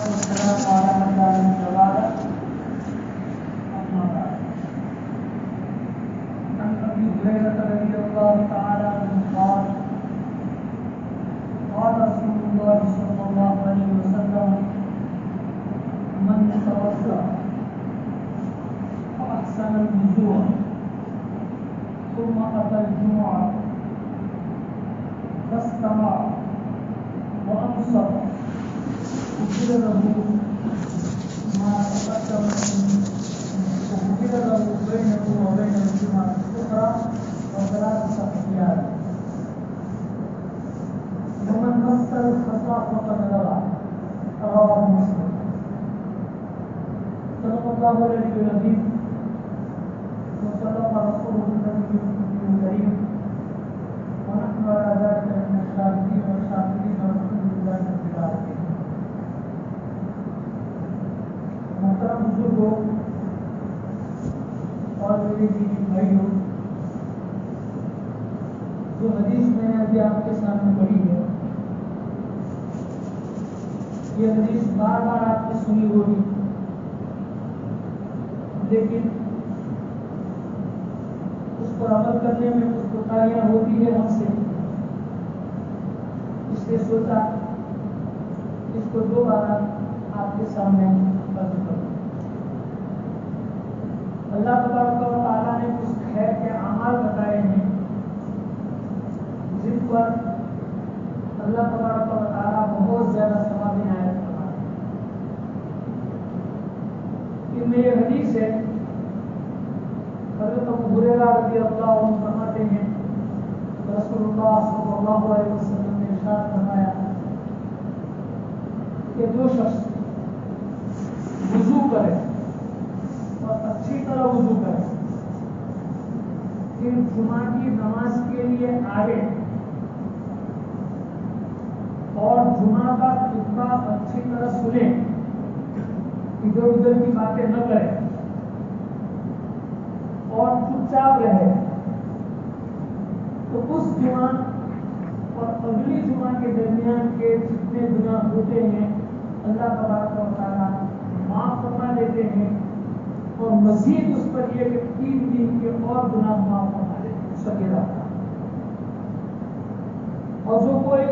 والسلام على من لا نبي بعده أما بعد عن أبي هريرة رضي الله تعالى عنه قال قال رسول الله صلى الله عليه وسلم من توضأ فأحسن الوضوء ثم أتى الجمعة فاستمع وأنصت غفر له ما تقدم وغفر له بينه وبين الجمعة الأخرى وثلاث أيام ومن مس الخطأ فقد لغى رواه مسلم. صدق الله العلي العظيم وصدق رسوله النبي الكريم ونحن على ذلك من الشاهدين والشاكرين والحمد لله رب العالمين. محترم بزرگوں اور میرے دینی بھائیوں، جو حدیث میں نے ابھی آپ کے سامنے پڑھی ہے، یہ حدیث بار بار آپ نے سنی ہوگی، لیکن اس پر عمل کرنے میں کچھ کوتاہیاں ہوتی ہے ہم سے، اس لیے سوچا اس کو دوبارہ آپ کے سامنے عرض کروں۔ اللہ تبارک و تعالیٰ نے کچھ خیر کے اعمال بتائے ہیں جن پر اللہ تبارک و تعالیٰ بہت زیادہ ثواب عنایت فرماتے ہیں۔ ان میں یہ حدیث ہے، حضرت ابو ہریرہ رضی اللہ عنہ فرماتے ہیں رسول اللہ صلی اللہ علیہ وسلم نے ارشاد فرمایا کہ جو شخص وضو کرے اور اچھی طرح وضو کرے، پھر جمعہ کی نماز کے لیے آئے اور جمعہ کا خطبہ اچھی طرح سنے، ادھر ادھر کی باتیں نہ کرے اور چپ چاپ رہے، تو اس جمعہ اور اگلی جمعہ کے درمیان کے جتنے گناہ ہوتے ہیں اللہ تبارک و تعالیٰ معاف فرما دیتے ہیں، اور مزید اس پر یہ کہ 3 دن کے اور گناہ معاف فرما دیتے ہیں سکیلا۔ اور جو کوئی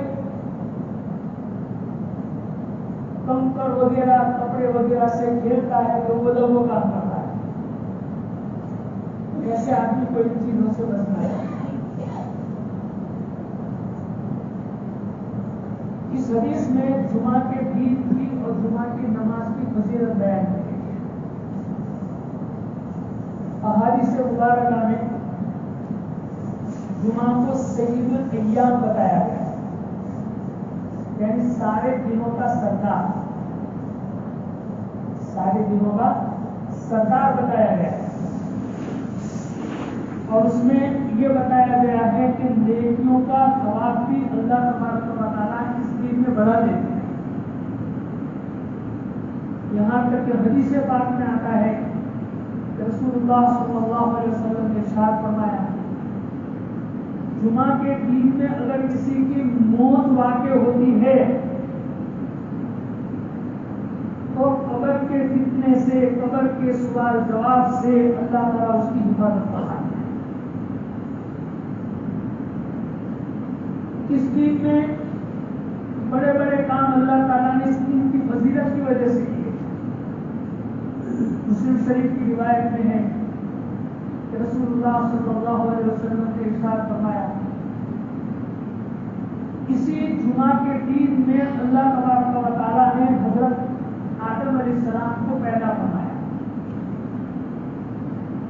کنکر وغیرہ کپڑے وغیرہ سے کھیلتا ہے تو وہ کام کرتا ہے، ایسے آدمی کو ان چیزوں سے بچنا ہے۔ اس حدیث میں جمعہ کے دین کی اور جمعہ کی نماز کی فضیلت بیان کی گئی ہے۔ احادیث مبارکہ میں جمعہ کو سید الایام بتایا گیا، یعنی سارے دنوں کا سردار، سارے دنوں کا سردار بتایا گیا، اور اس میں یہ بتایا گیا ہے کہ نیکیوں کا ثواب بھی اللہ تبارک و تعالیٰ اس دن میں بڑھا دیتے ہیں۔ یہاں تک کہ حدیث پاک میں آتا ہے کہ رسول اللہ صلی اللہ علیہ وسلم نے ارشاد فرمایا جمعہ کے دن میں اگر کسی کی موت واقع ہوتی ہے تو قبر کے فتنے سے، قبر کے سوال جواب سے اللہ تعالیٰ اس کی حفاظت فرماتا ہے۔ اس دن میں بڑے بڑے کام اللہ تعالیٰ نے اس دن کی فضیلت کی وجہ سے کیے۔ مسلم شریف کی روایت میں ہے کہ رسول اللہ صلی اللہ علیہ وسلم نے ارشاد فرمایا اسی جمعہ کے دن میں اللہ تبارک و تعالیٰ نے حضرت آدم علیہ السلام کو پیدا فرمایا،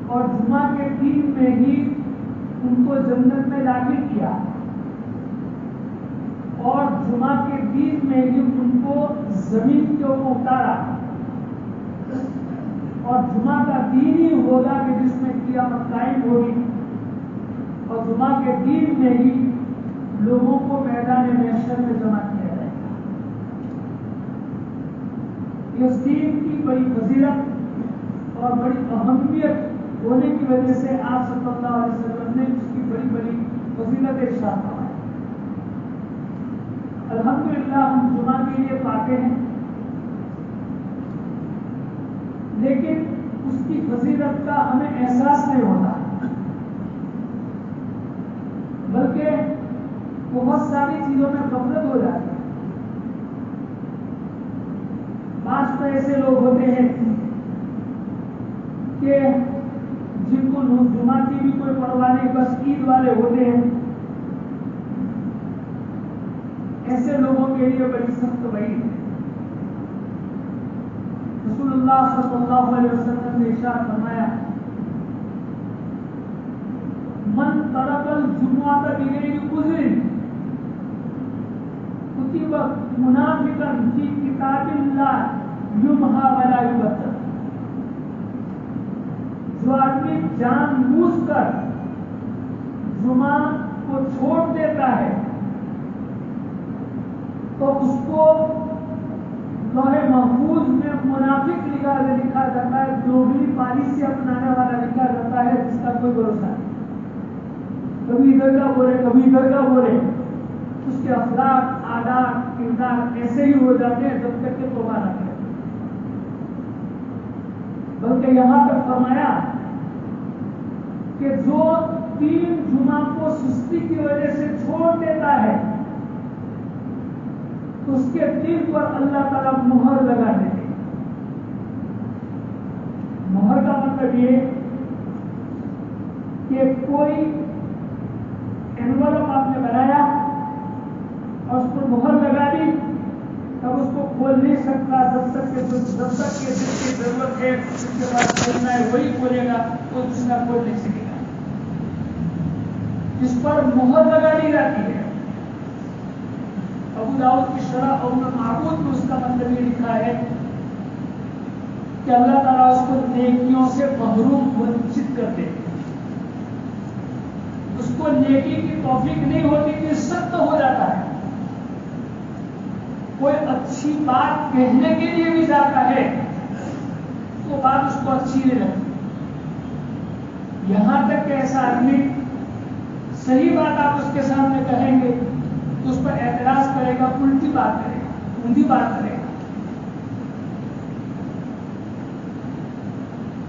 اور جمعہ کے دن میں ہی ان کو جنت میں داخل کیا، اور جمعہ کے دن میں ہی ان کو زمین کے اوپر اتارا، اور جمعہ کا دن ہی ہوگا کہ جس میں قیامت قائم ہوگی، اور جمعہ کے دن میں ہی لوگوں کو میدان محشر میں جمع کیا جائے گا۔ اس دین کی بڑی فضیلت اور بڑی اہمیت ہونے کی وجہ سے آپ صلی اللہ علیہ وسلم نے اس کی بڑی بڑی فضیلت ارشاد فرمائی۔ الحمدللہ ہم جمعہ کے لیے پاتے ہیں، لیکن اس کی فضیلت کا ہمیں احساس نہیں ہوتا، بلکہ بہت ساری چیزوں میں غفلت ہو جاتی ہے۔ بعض تو ایسے لوگ ہوتے ہیں کہ جن کو جمعہ کی بھی کوئی پرواہ نہیں، بس عید والے ہوتے ہیں، ایسے لوگوں کے لیے بڑی سخت وعید ہے۔ رسول اللہ صلی اللہ علیہ وسلم نے ارشاد فرمایا، من ترک الجمعۃ بغیر عذر کتب منافقا فی کتاب اللہ یمحى ولا یبتل۔ جو آدمی جان بوجھ کر جمعہ کو چھوڑ دیتا ہے تو اس کو لوح محفوظ میں منافق لکھا جاتا ہے، دوگلی پالیسی اپنانے والا لکھا جاتا ہے، جس کا کوئی بھروسہ نہیں، کبھی ادھر کا بولے کبھی ادھر کا بولے، اس کے اخلاق عادات کردار ایسے ہی ہو جاتے ہیں جب تک کہ توبہ نہ کرے۔ بلکہ یہاں پر فرمایا کہ جو 3 جمعہ کو سستی کی وجہ سے چھوڑ دیتا ہے تو اس کے دل پر اللہ تعالیٰ مہر لگا دیتے ہیں۔ مہر کا مطلب یہ کہ کوئی انویلپ آپ نے بنایا اور اس پر مہر لگا دی، تب اس کو کھول نہیں سکتا جب تک کہ جس کی ضرورت ہے اس کے پاس کھولنا ہے وہی کھولے گا، کوئی دوسرا کھول نہیں سکے گا۔ جس پر مہر لگا دی جاتی ہے، ابو داؤد کی شرح اور معبود میں اس کا مطلب یہ لکھا ہے کہ اللہ تعالیٰ اس کو نیکیوں سے محروم ونچت کر دے، اس کو نیکی کی توفیق نہیں ہوتی، کہ سخت ہو جاتا ہے، کوئی اچھی بات کہنے کے لیے بھی جاتا ہے تو بات اس کو اچھی نہیں لگتی، یہاں تک کہ ایسا آدمی صحیح بات آپ اس کے سامنے کہیں گے تو اس پر اعتراض کرے گا، الٹی بات کرے گا، اونھی بات کرے گا۔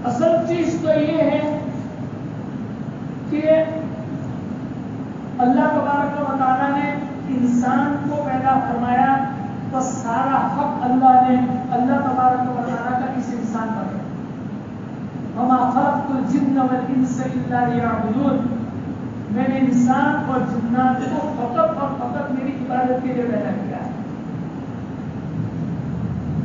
اصل چیز تو یہ ہے کہ اللہ تبارک و تعالیٰ نے انسان کو پیدا فرمایا تو سارا حق اللہ تبارک و تعالیٰ کا اس انسان پر ہے۔ وما خلقت الجن والانس الا ليعبدون، میں نے انسان اور جنات کو فقط اور فقط میری عبادت کے لیے پیدا کیا ہے۔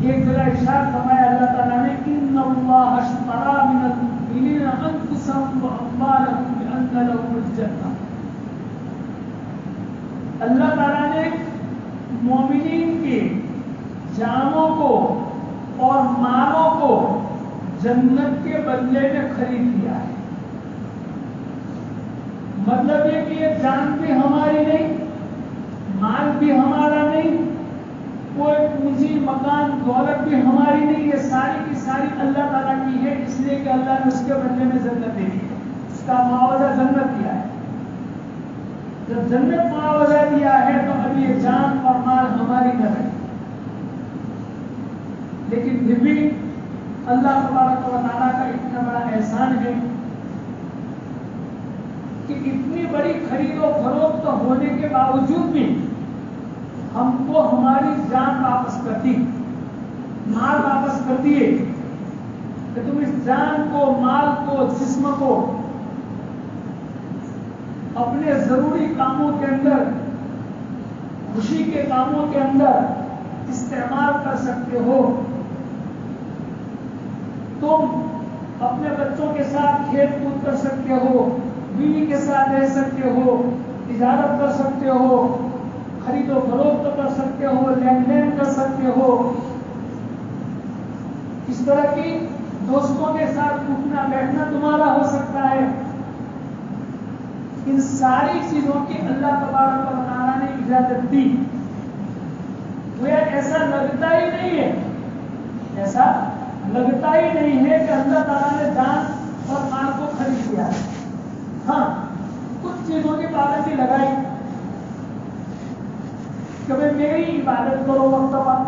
ایک جگہ ارشاد فرمایا اللہ تعالیٰ نے، ان اللہ اشتری من المؤمنین انفسهم واموالهم بان لهم الجنہ، اللہ تعالیٰ نے مومنین کے جانوں کو اور مالوں کو جنت کے بدلے میں خرید لیا ہے۔ مطلب یہ کہ یہ جان بھی ہماری نہیں، مال بھی ہمارا نہیں، کوئی پونجی مکان دولت بھی ہماری نہیں، یہ ساری کی ساری اللہ تعالیٰ کی ہے، اس لیے کہ اللہ نے اس کے بدلے میں جنت دے دی ہے، اس کا معاوضہ جنت دیا ہے۔ جب جنت معاوضہ دیا ہے تو اب یہ جان اور مال ہماری نہ رہے، لیکن پھر بھی اللہ تبارک و تعالیٰ کا اتنا بڑا احسان ہے کہ اتنی بڑی خرید و فروخت ہونے کے باوجود بھی ہم کو ہماری جان واپس کرتی، مال واپس کرتی ہے کہ تم اس جان کو، مال کو، جسم کو اپنے ضروری کاموں کے اندر، خوشی کے کاموں کے اندر استعمال کر سکتے ہو۔ تم اپنے بچوں کے ساتھ کھیل کود کر سکتے ہو، بیوی کے ساتھ رہ سکتے ہو، تجارت کر سکتے ہو، خرید و فروخت کر سکتے ہو، لین دین کر سکتے ہو، اس طرح کی دوستوں کے ساتھ اٹھنا بیٹھنا تمہارا ہو سکتا ہے۔ ان ساری چیزوں کی اللہ تبارک و تعالیٰ نے اجازت دی، وہ ایسا لگتا ہی نہیں ہے، ایسا لگتا ہی نہیں ہے کہ اللہ تعالیٰ نے جان اور مال کو خرید لیا ہے۔ ہاں، کچھ چیزوں کی پابندی لگائی کہ بھائی میری عبادت کرو وقت پر،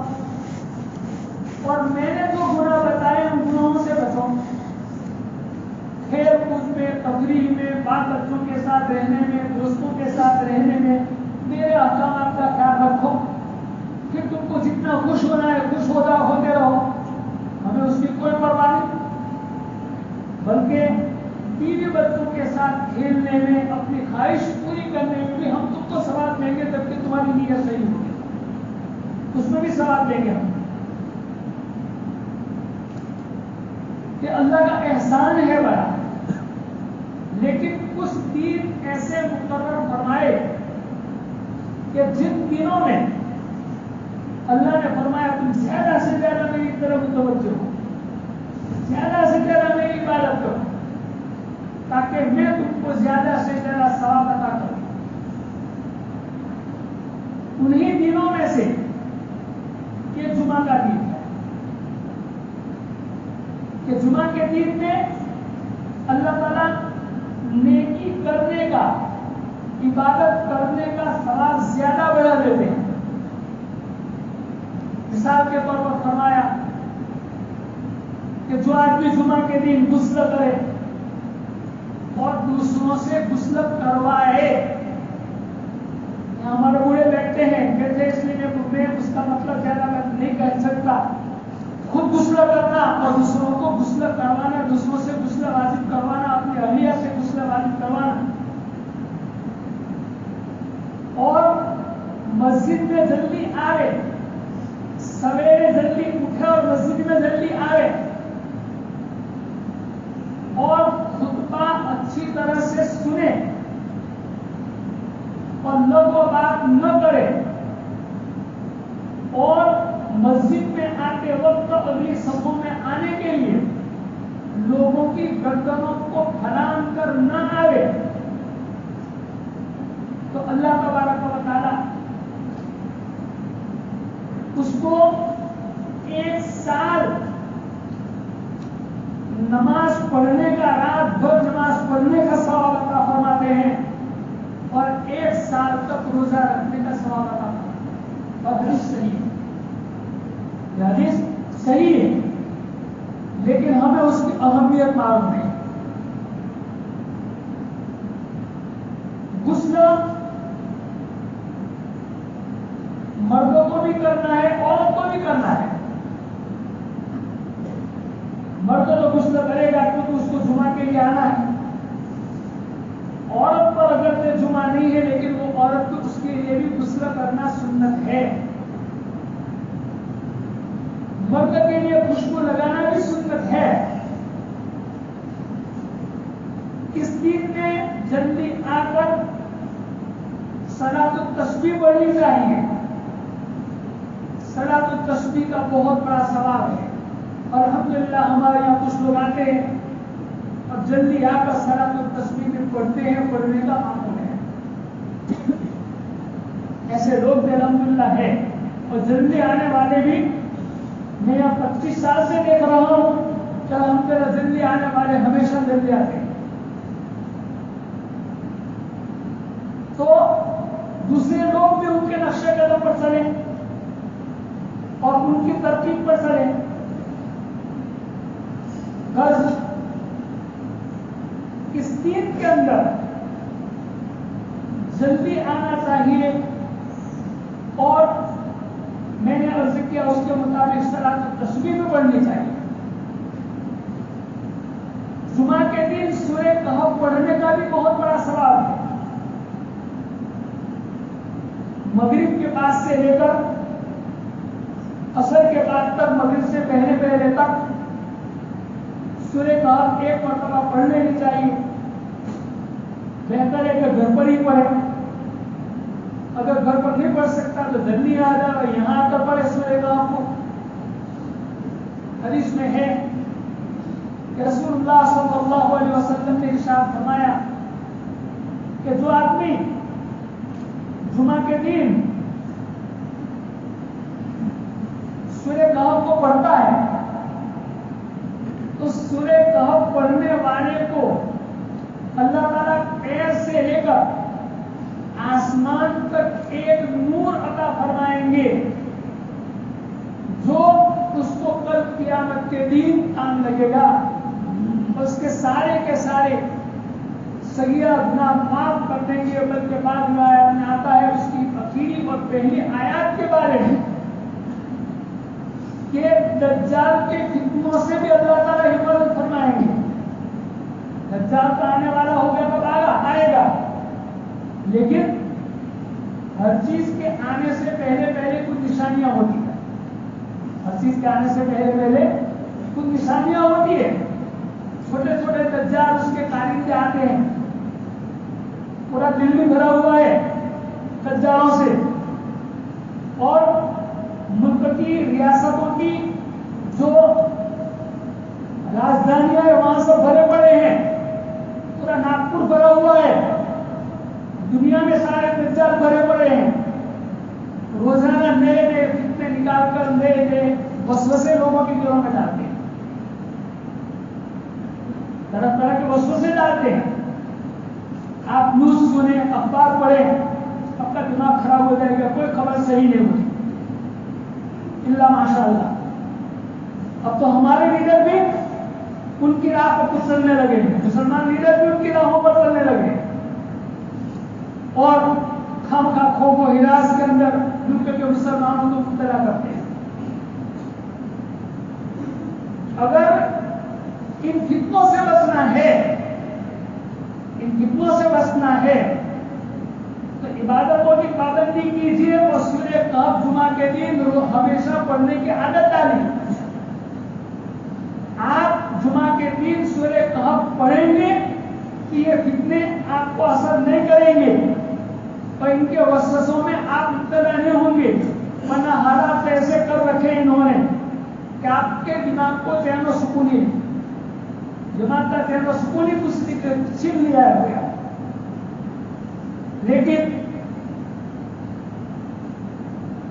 اور میں نے جو گناہ بتائے ان گناہوں سے کھیل کود میں، تفریح میں، بال بچوں کے ساتھ رہنے میں، دوستوں کے ساتھ رہنے میں میرے احکامات کا خیال رکھو. پھر تم کو جتنا خوش ہونا ہے خوش ہوتے رہو، ہمیں اس کی کوئی پرواہ نہیں. بلکہ بیوی بچوں کے ساتھ کھیلنے میں، اپنی خواہش پوری کرنے میں بھی ہم تم کو ثواب دیں گے جبکہ تمہاری نیت صحیح ہوگی، اس میں بھی ثواب دیں گے ہم. کہ اللہ کا احسان ہے بڑا، لیکن کچھ دن ایسے مقرر فرمائے کہ جن دنوں میں اللہ نے فرمایا تم زیادہ سے زیادہ میری طرف متوجہ ہو، زیادہ سے زیادہ میری عبادت کرو، تاکہ میں تم کو زیادہ سے زیادہ ثواب عطا کروں. انہی دنوں میں سے کہ جمعہ کا دن ہے، کہ جمعہ کے دن میں اللہ تعالیٰ نیکی کرنے کا، عبادت کرنے کا ثواب زیادہ بڑھا دیتے ہیں. مثال کے طور پر فرمایا کہ جو آدمی جمعہ کے دن غسل کرے اور دوسروں سے غسل کروائے. ہمارے بوڑھے بیٹھتے ہیں کہتے اس لیے میں اس کا مطلب زیادہ نہیں کہہ سکتا. خود غسل کرنا اور دوسروں کو غسل کروانا، دوسروں سے غسل واجب کروانا، اپنی اہلیہ سے غسل واجب کروانا، اور مسجد میں جلدی آئے، سویرے جلدی اٹھے اور مسجد میں جلدی آئے، اور خطبہ اچھی طرح سے سنے اور لوگوں بات نہ کرے، اور مسجد میں آتے وقت اگلی صفوں میں آنے کے لیے لوگوں کی گردنوں کو پھلانگ کر نہ آئے، تو اللہ تبارک و تعالی اس کو 1 سال نماز پڑھنے کا، رات بھر نماز پڑھنے کا ثواب عطا فرماتے ہیں، اور 1 سال تک روزہ رکھنے کا ثواب عطا فرماتے ہیں. اور حدیث صحیح ہے، یہ حدیث صحیح ہے، لیکن ہمیں اس کی اہمیت معلوم نہیں. غسل مردوں کو بھی کرنا ہے، عورت کو بھی کرنا ہے. مرد تو غسل کرے گا کیونکہ اس کو جمعہ کے لیے آنا ہے. عورت پر اگر جمعہ نہیں ہے لیکن وہ عورت کو اس کے لیے بھی غسل کرنا سنت ہے. مرد کے لیے خوشبو لگانا بھی سنت ہے. اس دن میں جلدی آ کر صلاۃ التسبیح پڑھنی چاہیے. صلاۃ التسبیح کا بہت بڑا ثواب ہے. الحمدللہ ہمارے یہاں کچھ لوگ آتے ہیں اور جلدی آ کر صلاۃ التسبیح میں پڑھتے ہیں، پڑھنے کا معمول ہے. ایسے لوگ بھی الحمدللہ ہیں، اور جلدی آنے والے بھی میں یہاں 25 سال سے دیکھ رہا ہوں کہ الحمدللہ جلدی آنے والے ہمیشہ جلدی آتے ہیں. تو دوسرے لوگ بھی ان کے نقشے قدم پر چلیں اور ان کی ترتیب پر چلیں. اس دن کے اندر جلدی آنا چاہیے، اور میں نے عرض کیا اس کے مطابق صلاۃ التسبیح بھی پڑھنی چاہیے. جمعہ کے دن سورہ کہف پڑھنے کا بھی بہت بڑا ثواب ہے. مغرب کے بعد سے لے کر عصر کے بعد تک، مغرب سے پہلے تک سورہ کہف 1 مرتبہ پڑھ لینی چاہیے. بہتر ہے کہ گھر پر ہی پڑھے. اگر گھر پر نہیں پڑھ سکتا تو جلدی آ جائے اور یہاں آ کر پڑھے سورہ کہف کو. حدیث میں ہے کہ رسول اللہ صلی اللہ علیہ وسلم نے ارشاد فرمایا کہ جو آدمی جمعہ کے دن سورہ کہف کو پڑھتا ہے تو سورہ کہف پڑھنے والے کو اللہ تعالیٰ پیر سے لے کر آسمان تک ایک نور عطا فرمائیں گے جو اس کو کل قیامت کے دن کام لگے گا. اس کے سارے صغیرہ گناہ معاف کر دیں گے، بلکہ بعد میں آتا ہے اس کی آخری اور پہلی آیات کے بارے میں کہ دجال کے فتنوں سے بھی اللہ تعالیٰ حفاظت فرمائیں گے. دجال تو آنے والا ہوگا تو آئے گا، لیکن ہر چیز کے آنے سے پہلے کچھ نشانیاں ہوتی ہیں. ہر چیز کے آنے سے پہلے کچھ نشانیاں ہوتی ہیں. چھوٹے چھوٹے دجال اس کے کارندے آتے ہیں. پورا دل بھی بھرا ہوا ہے دجالوں سے، اور ملک کی ریاستوں کی جو راجدھانیاں ہیں وہاں سے بھرے پڑے ہیں. پورا ناگپور بھرا ہوا ہے. دنیا میں سارے دجال بھرے پڑے ہیں. روزانہ نئے فتنے نکال کر نئے وسوسے لوگوں کے دلوں میں ڈالتے ہیں. طرح طرح کے وسوسے ڈالتے ہیں. آپ نیوز سنیں، اخبار پڑھیں، آپ کا دماغ خراب ہو جائے گا. کوئی خبر صحیح نہیں ہوتی الا ماشاء اللہ. اب تو ہمارے لیڈر بھی ان کی راہ پر کچھ چلنے لگے ہیں. مسلمان لیڈر بھی ان کی راہوں پر چلنے لگے ہیں اور خامخواہ خوف و ہراس کے اندر ملک کے مسلمانوں کو مبتلا کرتے ہیں. اگر ان فتنوں سے بچنا ہے تو عبادتوں کی پابندی کیجیے اور سورہ کہف جمعہ کے دن ہمیشہ پڑھنے کی عادت ڈالیں. آپ جمعہ کے دن سورہ کہف پڑھیں گے کہ یہ فتنے آپ کو اثر نہیں کریں گے اور ان کے وسوسوں میں آپ مبتلا نہیں ہوں گے. ورنہ حالات ایسے کر رکھے انہوں نے کہ آپ کے دماغ کو چین و سکون ہی دماغ کا چین و سکون ہی کچھ چھین لیا ہے. لیکن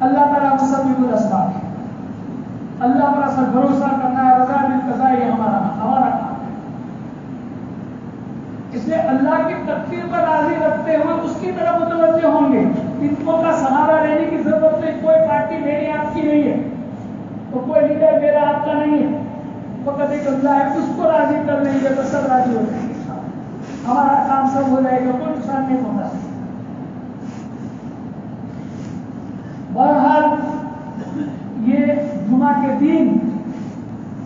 اللہ تعالیٰ مسبب الاسباب ہے. اللہ پر اصل بھروسہ کرنا ہے. رضا بالقضاء یہ ہمارا کام ہے. اس لیے اللہ کی تقدیر پر راضی رکھتے ہوئے اس کی طرف متوجہ ہوں گے. فتنوں کا سہارا لینے کی ضرورت نہیں. کوئی پارٹی میری آپ کی نہیں ہے، تو کوئی لیڈر میرا آپ کا نہیں ہے. فقط ایک اللہ ہے، اس کو راضی کر لیں گے تو سب راضی ہو جائیں گے. ہمارا کام سب ہو جائے گا، کوئی نقصان نہیں ہوگا. بہرحال یہ جمعہ کے دن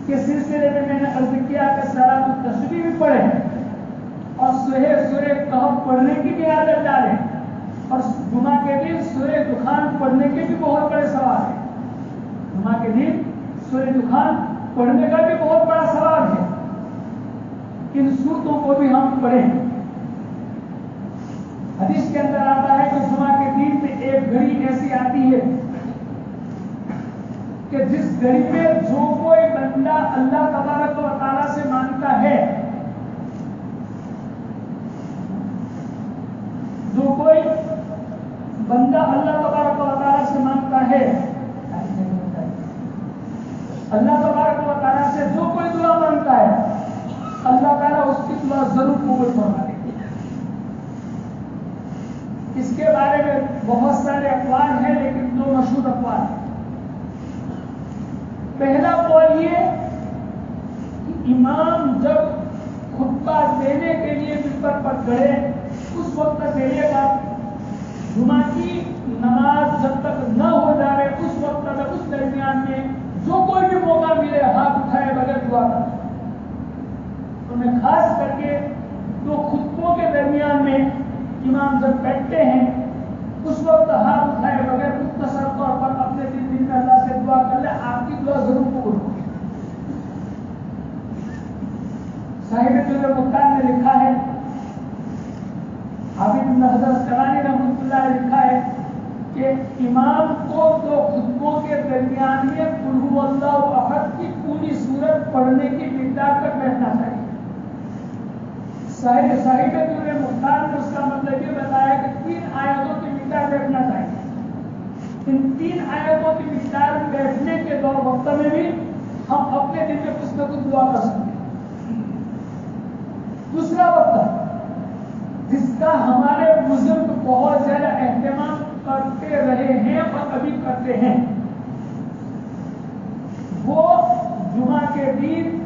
کے سلسلے میں نے عرض کیا کہ صلاۃ التسبیح بھی پڑھیں اور سورہ کہف پڑھنے کی بھی عادت ڈالیں. اور جمعہ کے دن سورہ دخان پڑھنے کے بھی بہت بڑے ثواب ہیں. جمعہ کے دن سورہ دخان پڑھنے کا بھی بہت بڑا ثواب ہے. ان سورتوں کو بھی ہم پڑھیں. حدیث کے اندر آتا ہے کہ جمعہ کے دن میں ایک گھڑی ایسی آتی ہے کہ جس گھڑی میں جو کوئی بندہ اللہ تبارک و تعالیٰ سے مانگتا ہے، جو کوئی بندہ اللہ تبارک و تعالیٰ سے مانگتا ہے، اللہ تبارک و تعالیٰ سے جو کوئی دعا مانگتا ہے، اللہ تعالیٰ اس کی دعا ضرور قبول فرما دے. اس کے بارے میں بہت سارے اقوال ہیں، لیکن دو مشہور اقوال ہیں. پہلا قول یہ کہ امام جب خطبہ دینے کے لیے ممبر پر چڑھے اس وقت کہیے گا جمعہ کی نماز جب تک نہ ہو جائے اس وقت تک اس درمیان میں جو کوئی بھی موقع ملے ہاتھ اٹھائے بغیر دعا کرتا. تو میں خاص کر کے دو خطبوں کے درمیان میں امام جب بیٹھتے ہیں اس وقت ہاتھ اٹھائے بغیر مختصر طور پر اپنے دل میں اللہ سے دعا کر لے، آپ کی دعا ضرور قبول ہوگی. صاحب مختار نے لکھا ہے، حافظ بن حجر اسقلانی رحمۃ اللہ نے لکھا ہے کہ امام کو دو خطبوں کے درمیان میں قل ھو اللہ احد کی پوری سورت پڑھنے کی مقدار پر بیٹھنا چاہیے. صاحب دور مختار نے اس کا مطلب یہ بتایا کہ 3 آیتوں کی مقدار بیٹھنا چاہیے. ان 3 آیتوں کی مقدار بیٹھنے کے دور وقت میں بھی ہم اپنے دل میں کچھ نہ کچھ دعا کر سکتے ہیں. دوسرا وقت جس کا ہمارے بزرگ بہت زیادہ اہتمام کرتے رہے ہیں اور ابھی کرتے ہیں، وہ جمعہ کے دن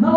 9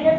1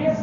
1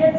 1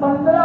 15